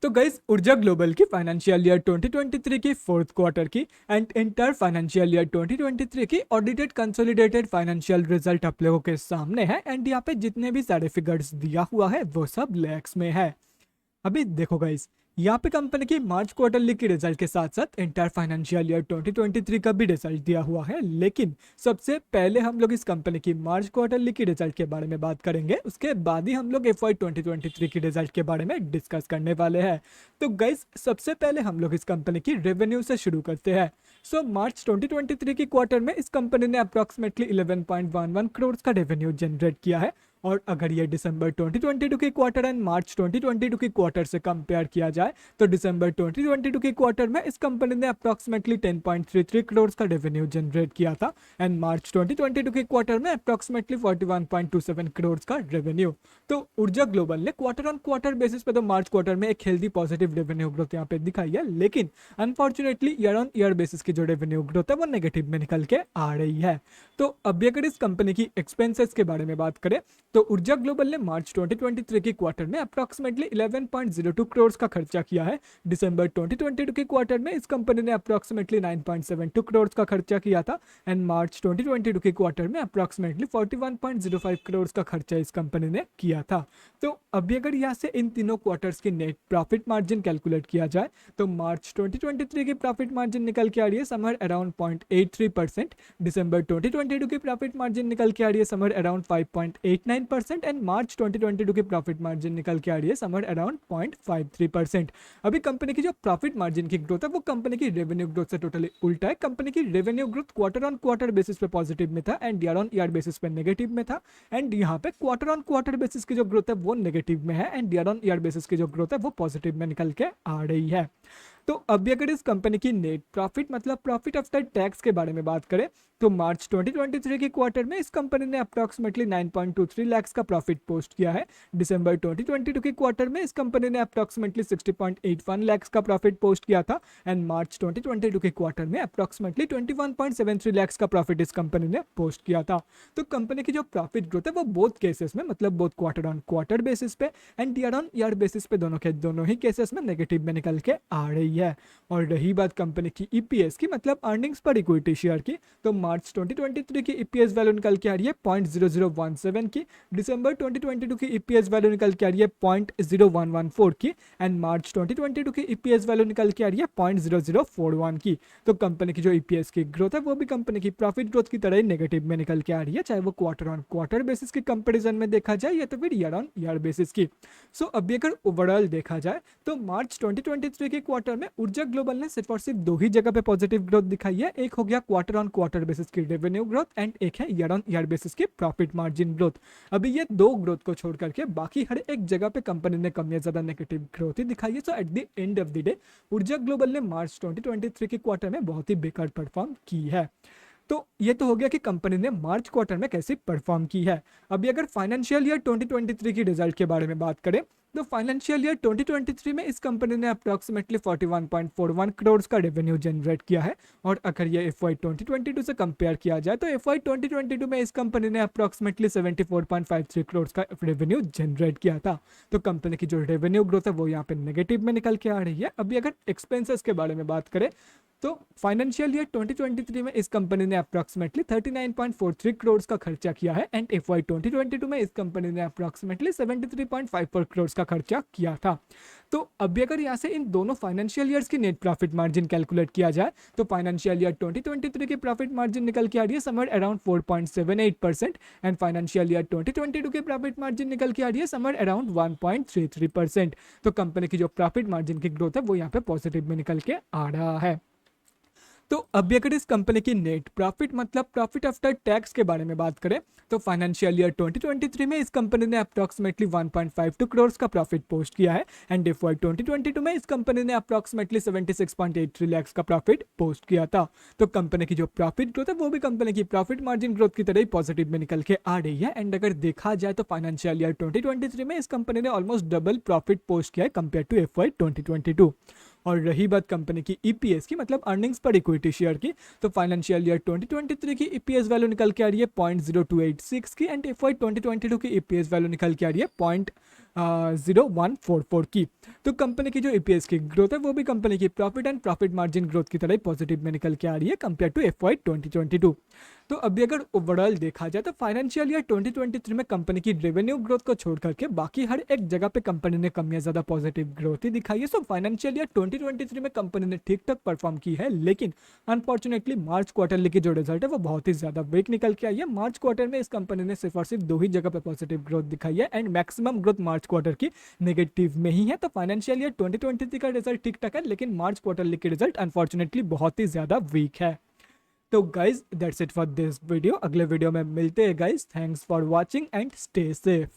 तो गाइस ऊर्जा ग्लोबल की फाइनेंशियल ईयर 2023 की फोर्थ क्वार्टर की एंड इंटर फाइनेंशियल ईयर 2023 की ऑडिटेड कंसोलिडेटेड फाइनेंशियल रिजल्ट आप लोगों के सामने है एंड यहाँ पे जितने भी सारे फिगर्स दिया हुआ है वो सब लैक्स में है। अभी देखो गाइस, यहाँ पे कंपनी की मार्च क्वार्टरली की रिजल्ट के साथ साथ इंटर फाइनेंशियल ईयर 2023 का भी रिजल्ट दिया हुआ है, लेकिन सबसे पहले हम लोग इस कंपनी की मार्च क्वार्टरली की रिजल्ट के बारे में बात करेंगे, उसके बाद ही हम लोग FY 2023 की रिजल्ट के बारे में डिस्कस करने वाले हैं। तो गाइस सबसे पहले हम लोग इस कंपनी की रेवेन्यू से शुरू करते हैं। सो मार्च 2023 की क्वार्टर में इस कंपनी ने अप्रॉक्सीमेटली 11.11 करोड़ का रेवेन्यू जनरेट किया है। और अगर ये दिसंबर 2022 की क्वार्टर एंड मार्च 2022 की क्वार्टर से कंपेयर किया जाए तो दिसंबर 2022 की क्वार्टर में इस कंपनी ने अप्रॉक्सीमेटली 10.33 करोड़ का रेवेन्यू जनरेट किया था एंड मार्च 2022 की क्वार्टर में अप्रॉक्सीमेटली 41.27 करोड़ का रेवेन्यू। तो ऊर्जा ग्लोबल ने क्वार्टर ऑन क्वार्टर बेसिस पे तो मार्च क्वार्टर में एक हेल्दी पॉजिटिव रेवेन्यू ग्रोथ यहाँ पे दिखाई है, लेकिन unfortunately year on year basis की जो रेवेन्यू ग्रोथ है वो नेगेटिव में निकल के आ रही है। तो अभी अगर इस कंपनी की एक्सपेंसेस के बारे में बात करें तो ऊर्जा ग्लोबल ने मार्च 2023 की क्वार्टर में अप्रॉक्सीमेटली 11.02 करोड़ का खर्चा किया है। दिसंबर 2022 के क्वार्टर में इस कंपनी ने अप्रॉक्सीमेटली 9.72 करोड़ का खर्चा किया था एंड मार्च 2022 के क्वार्टर में अप्रॉक्सीमेटली 41.05 करोड़ का खर्चा इस कंपनी ने किया था। तो अभी अगर यहाँ से इन तीनों क्वार्टर्स की नेट प्रॉफिट मार्जिन कैलकुलेट किया जाए तो मार्च 2023 की प्रॉफिट मार्जिन निकल के आ रही है समवेयर अराउंड 0.83%, दिसंबर 2022 की प्रॉफिट मार्जिन निकल के आ रही है समवेयर अराउंड 5.89% एंड मार्च 2022 की प्रॉफिट मार्जिन निकल के आ रही है समवेयर अराउंड 0.53%। अभी कंपनी की जो प्रॉफिट मार्जिन की ग्रोथ है वो कंपनी की रेवेन्यू ग्रोथ से टोटली उल्टा है। कंपनी की revenue growth quarter on quarter basis पे पॉजिटिव में था and year on year basis पे नेगेटिव में था एंड यहाँ पे क्वार्टर ऑन क्वार्टर बेसिस की जो ग्रोथ है वो नेगेटिव में है and year on year basis की जो ग्रोथ है वो पॉजिटिव में निकल के आ रही है। तो अभी अगर इस कंपनी की नेट प्रॉफिट मतलब प्रॉफिट आफ्टर टैक्स के बारे में बात करें तो मार्च 2023 की क्वार्टर में इस कंपनी ने अप्रॉक्सीमेटली 9.23 लाख का प्रॉफिट पोस्ट किया है। दिसंबर 2022 की क्वार्टर में इस कंपनी ने अप्रॉक्सीमेटली 60.81 लाख का प्रॉफिट पोस्ट किया था एंड मार्च 2022 के क्वार्टर में अप्रॉक्सीमेटली 21.73 लाख का प्रॉफिट इस कंपनी ने पोस्ट किया था। तो कंपनी की जो प्रॉफिट ग्रोथ है वो बोथ केसेस में मतलब both quarter on quarter basis पे and year on year basis पे दोनों ही केसेस में नेगेटिव में निकल के आ रही है। और रही बात कंपनी की ईपीएस की मतलब अर्निंग्स पर इक्विटी शेयर की, तो मार्च 2023 की ईपीएस वैल्यू निकल के आ रही है 0.0017 की, दिसंबर 2022 की ईपीएस वैल्यू निकल के आ रही है 0.0114 की एंड मार्च 2022 की ईपीएस वैल्यू निकल के आ रही है 0.0041 की। तो कंपनी की जो ईपीएस की ग्रोथ है वो भी कंपनी की प्रॉफिट ग्रोथ की तरह ही नेगेटिव में निकल के आ रही है, चाहे वो क्वार्टर ऑन क्वार्टर बेसिस की कंपेरिजन में देखा जाए या तो फिर ईयर ऑन ईयर बेसिस की। सो अभी अगर ओवरऑल देखा जाए तो मार्च 2023 के क्वार्टर में ऊर्जा ग्लोबल ने सिर्फ और सिर्फ दो ही जगह पे पॉजिटिव ग्रोथ दिखाई है। एक हो गया क्वार्टर ऑन क्वार्टर बेसिस की रेवेन्यू ग्रोथ एंड एक है ईयर ऑन ईयर बेसिस की प्रॉफिट मार्जिन ग्रोथ। अभी ये दो ग्रोथ को छोड़ करके बाकी हर एक जगह पे कंपनी ने कम या ज्यादा नेगेटिव ग्रोथ ही दिखाई है। So at the end of the day Urja global ने मार्च 2023 के क्वार्टर में बहुत ही बेकार परफॉर्म की है। तो ये तो हो गया कि कंपनी ने मार्च क्वार्टर में कैसे परफॉर्म की है। अभी अगर फाइनेंशियल ईयर 2023 की रिजल्ट के बारे में बात करें तो फाइनेंशियल ईयर 2023 में इस कंपनी ने अप्रॉक्सीमेटली 41.41 करोड़ का रेवेन्यू जनरेट किया है। और अगर ये FY 2022 से कंपेयर किया जाए तो FY 2022 में इस कंपनी ने अप्रॉक्सीमेटली 74.53 करोड़ का रेवेन्यू जनरेट किया था। तो कंपनी की जो रेवेन्यू ग्रोथ है वो यहाँ पे नेगेटिव में निकल के आ रही है। अभी अगर एक्सपेंसेस के बारे में बात करें तो फाइनेंशियल ईयर 2023 में इस कंपनी ने अप्रॉक्सीमेटली 39.43 करोड़ का खर्चा किया है एंड FY 2022 में इस कंपनी ने अप्रॉक्सीमेटली 73.54 करोड़ का खर्चा किया था। तो अभी अगर यहाँ से इन दोनों फाइनेंशियल ईयर्स की नेट प्रॉफिट मार्जिन कैलकुलेट किया जाए तो फाइनेंशियल ईयर 2023 की प्रॉफिट मार्जिन निकल के आ रही है somewhere around 4.78% and financial year 2022 की प्रॉफिट मार्जिन निकल के आ रही है समवेयर अराउंड 1.33%। तो कंपनी की जो प्रॉफिट मार्जिन की ग्रोथ है वो यहाँ पे पॉजिटिव में निकल के आ रहा है। तो अभी अगर इस कंपनी की नेट प्रॉफिट मतलब प्रॉफिट आफ्टर टैक्स के बारे में बात करें तो फाइनेंशियल ईयर 2023 में इस कंपनी ने अप्रॉक्सीमेटली 1.52 करोड़ का प्रॉफिट पोस्ट किया है एंड FY 2022 में इस कंपनी ने अप्रॉक्सीमेटली 76.83 लाख का प्रॉफिट पोस्ट किया था। तो कंपनी की जो प्रॉफिट ग्रोथ है वो भी कंपनी की प्रॉफिट मार्जिन ग्रोथ की तरह ही पॉजिटिव में निकल के आ रही है। एंड अगर देखा जाए तो फाइनेंशियल ईयर 2023 में इस कंपनी ने ऑलमोस्ट डबल प्रॉफिट पोस्ट किया है कंपेयर टू FY 2022। और रही बात कंपनी की ईपीएस की मतलब अर्निंग्स पर इक्विटी शेयर की, तो फाइनेंशियल ईयर 2023 की ईपीएस वैल्यू निकल के आ रही है 0.0286 की एंड FY 2022 की ईपीएस वैल्यू निकल के आ रही है 0144 की। तो कंपनी की जो ईपीएस की ग्रोथ है वो भी कंपनी की profit and profit margin growth की तरह पॉजिटिव में निकल के आ रही है कंपेयर टू FY 2022। तो अभी अगर ओवरऑल देखा जाए तो फाइनेंशियल ईयर 2023 में कंपनी की रेवेन्यू ग्रोथ को छोड़ करके बाकी हर एक जगह पे कंपनी ने कम या ज़्यादा पॉजिटिव ग्रोथ ही दिखाई है। सो फाइनेंशियल ईयर 2023 में कंपनी ने ठीक ठाक परफॉर्म की है, लेकिन अनफॉर्चुनेटली मार्च क्वार्टरली की जो रिजल्ट है वो बहुत ही ज़्यादा वीक निकल के आई है। मार्च क्वार्टर में इस कंपनी ने सिर्फ और सिर्फ 2 ही जगह पे पॉजिटिव ग्रोथ दिखाई है and maximum growth March quarter की नेगेटिव में ही है। तो फाइनेंशियल ईयर 2023 का रिजल्ट ठीक ठाक है, लेकिन मार्च क्वार्टरली की रिजल्ट अनफॉर्चुनेटली बहुत ही ज़्यादा वीक है। तो guys that's it for this video. अगले वीडियो में मिलते हैं guys. Thanks for watching and stay safe.